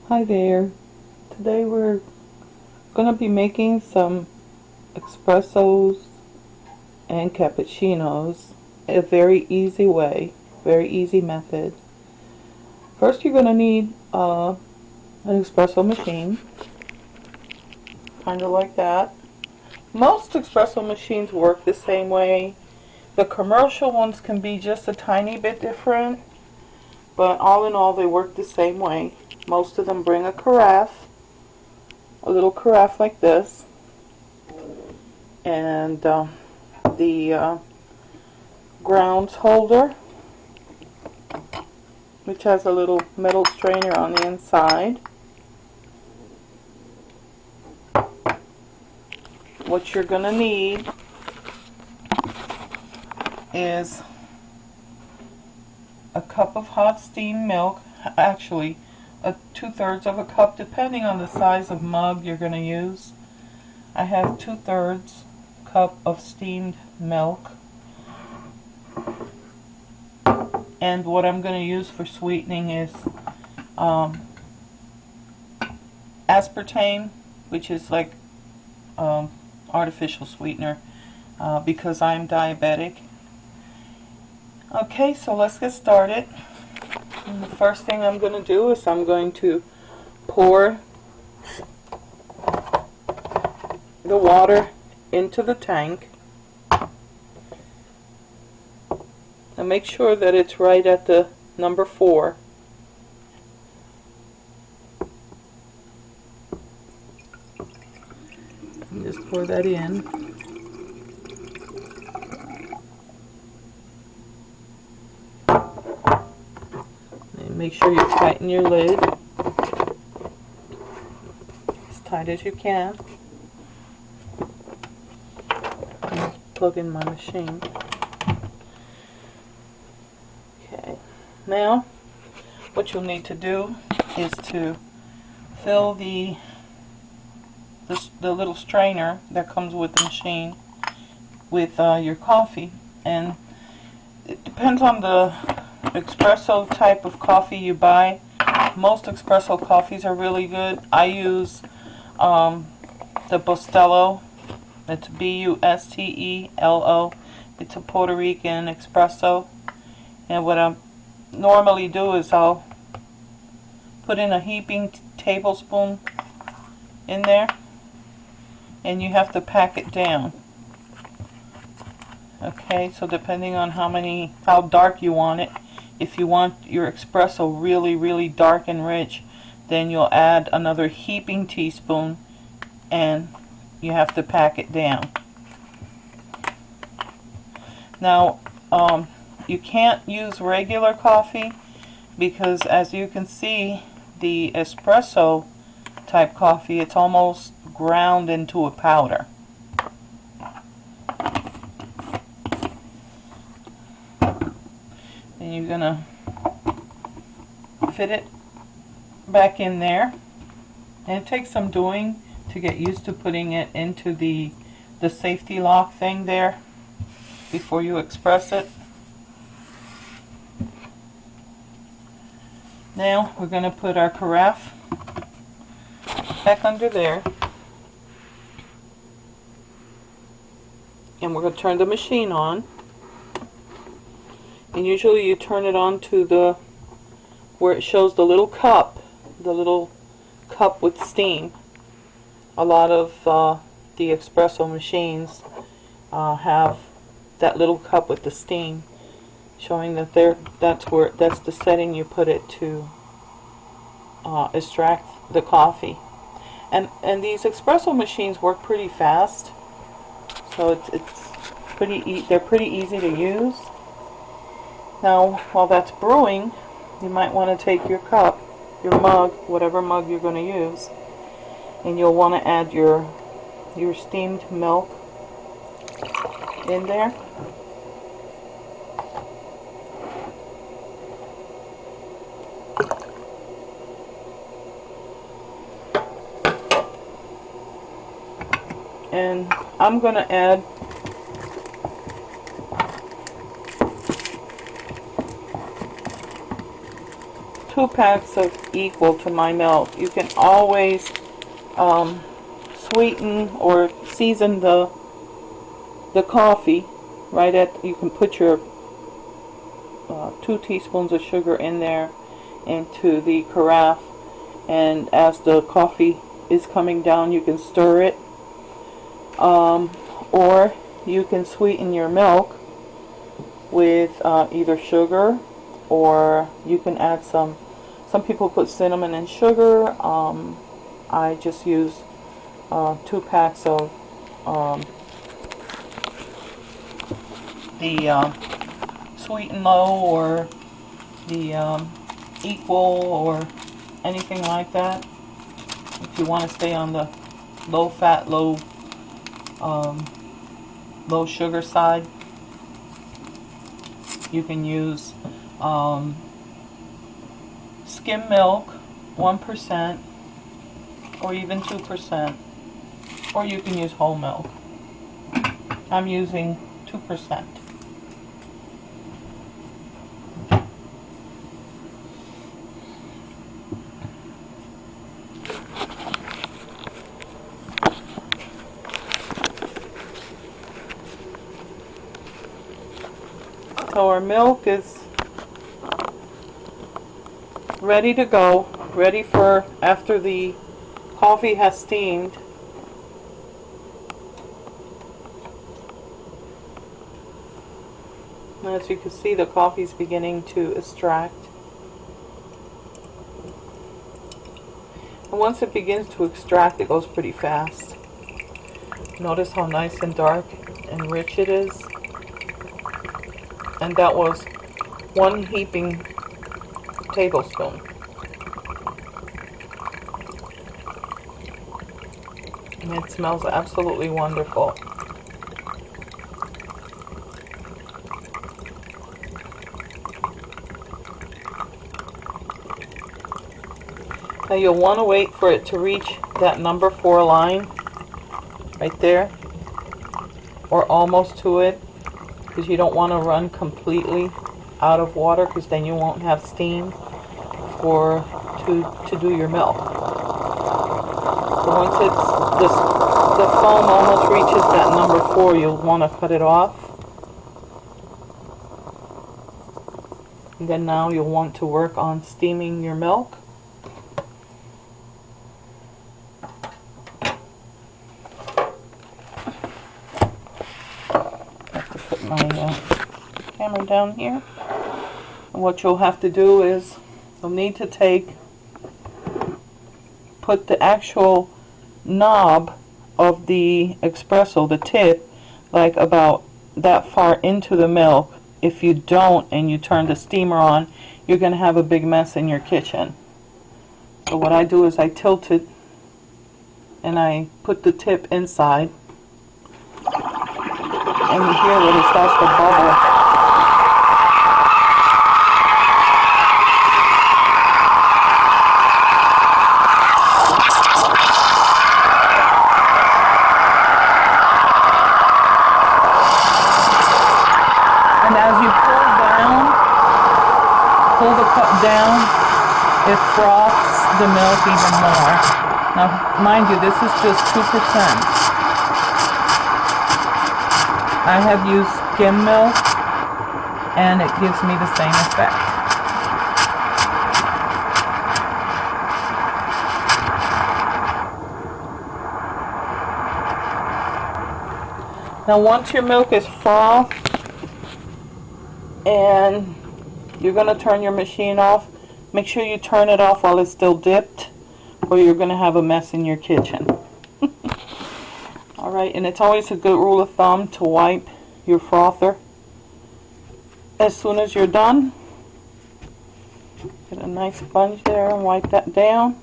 Hi there. Today we're going to be making some espressos and cappuccinos a very easy way, very easy method. First you're going to need an espresso machine, kind of like that. Most espresso machines work the same way. The commercial ones can be just a tiny bit different, but all in all they work the same way. Most of them bring a carafe, a little carafe like this, and the grounds holder, which has a little metal strainer on the inside. What you're going to need is a cup of hot steamed milk, actually 2/3 of a cup depending on the size of mug you're going to use. I have 2/3 cup of steamed milk, and what I'm going to use for sweetening is aspartame, which is like artificial sweetener, because I'm diabetic. Okay, so let's get started. And the first thing I'm going to do is I'm going to pour the water into the tank. And make sure that it's right at the number 4. And just pour that in. And make sure you tighten your lid as tight as you can. Plug in my machine. Okay, now what you'll need to do is to fill the little strainer that comes with the machine with your coffee, and it depends on the espresso type of coffee you buy. Most espresso coffees are really good. I use the Bustelo. It's Bustelo. It's a Puerto Rican espresso. And what I normally do is I'll put in a heaping tablespoon in there, and you have to pack it down. Okay, so depending on how dark you want it, if you want your espresso really, really dark and rich, then you'll add another heaping teaspoon, and you have to pack it down. Now, you can't use regular coffee because, as you can see, the espresso type coffee, it's almost ground into a powder. And you're gonna fit it back in there, and it takes some doing to get used to putting it into the safety lock thing there before you express it. Now we're going to put our carafe back under there, and we're going to turn the machine on. And usually you turn it on to where it shows the little cup with steam. A lot of the espresso machines have that little cup with the steam, showing that that's the setting you put it to extract the coffee. And these espresso machines work pretty fast, so they're pretty easy to use. Now, while that's brewing, you might want to take your cup, your mug, whatever mug you're going to use, and you'll want to add your steamed milk in there. And I'm going to add 2 packs of equal to my milk. You can always sweeten or season the coffee right at, you can put your 2 teaspoons of sugar in there into the carafe, and as the coffee is coming down you can stir it, or you can sweeten your milk with either sugar, or you can add some people put cinnamon and sugar. I just use 2 packs of the sweet and low, or the equal, or anything like that. If you want to stay on the low fat, low sugar side, you can use skim milk 1% or even 2%, or you can use whole milk. I'm using 2%. So our milk is ready to go, ready for after the coffee has steamed. As you can see, the coffee is beginning to extract. And once it begins to extract, it goes pretty fast. Notice how nice and dark and rich it is. And that was 1 heaping tablespoon. And it smells absolutely wonderful. Now you'll want to wait for it to reach that number 4 line right there, or almost to it, because you don't want to run completely out of water, because then you won't have steam to do your milk. So once the foam almost reaches that number 4, you'll want to cut it off. And then now you'll want to work on steaming your milk. My camera down here. And what you'll have to do is you'll need to put the actual knob of the espresso, the tip, like about that far into the milk. If you don't and you turn the steamer on, you're going to have a big mess in your kitchen. So what I do is I tilt it and I put the tip inside. And you hear that it starts to bubble. And as you pull the cup down, it froths the milk even more. Now, mind you, this is just 2%. I have used skim milk, and it gives me the same effect. Now once your milk is frothed, and you're going to turn your machine off, make sure you turn it off while it's still dipped, or you're going to have a mess in your kitchen. Alright, and it's always a good rule of thumb to wipe your frother as soon as you're done. Get a nice sponge there and wipe that down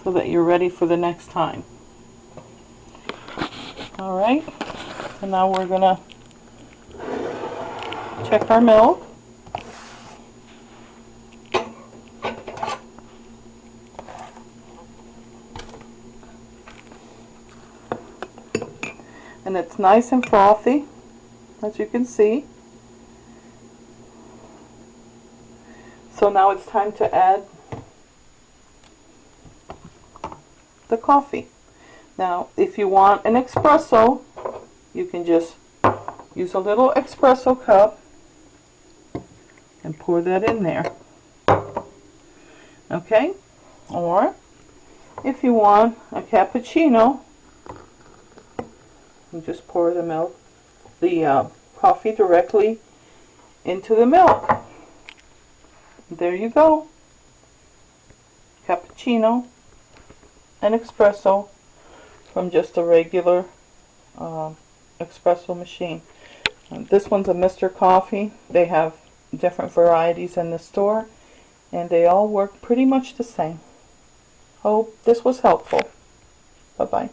so that you're ready for the next time. Alright, and now we're going to check our milk. And it's nice and frothy, as you can see. So now it's time to add the coffee. Now, if you want an espresso, you can just use a little espresso cup and pour that in there. Okay? Or if you want a cappuccino, you just pour the milk, the coffee directly into the milk. There you go. Cappuccino and espresso from just a regular espresso machine. This one's a Mr. Coffee. They have different varieties in the store, and they all work pretty much the same. Hope this was helpful. Bye-bye.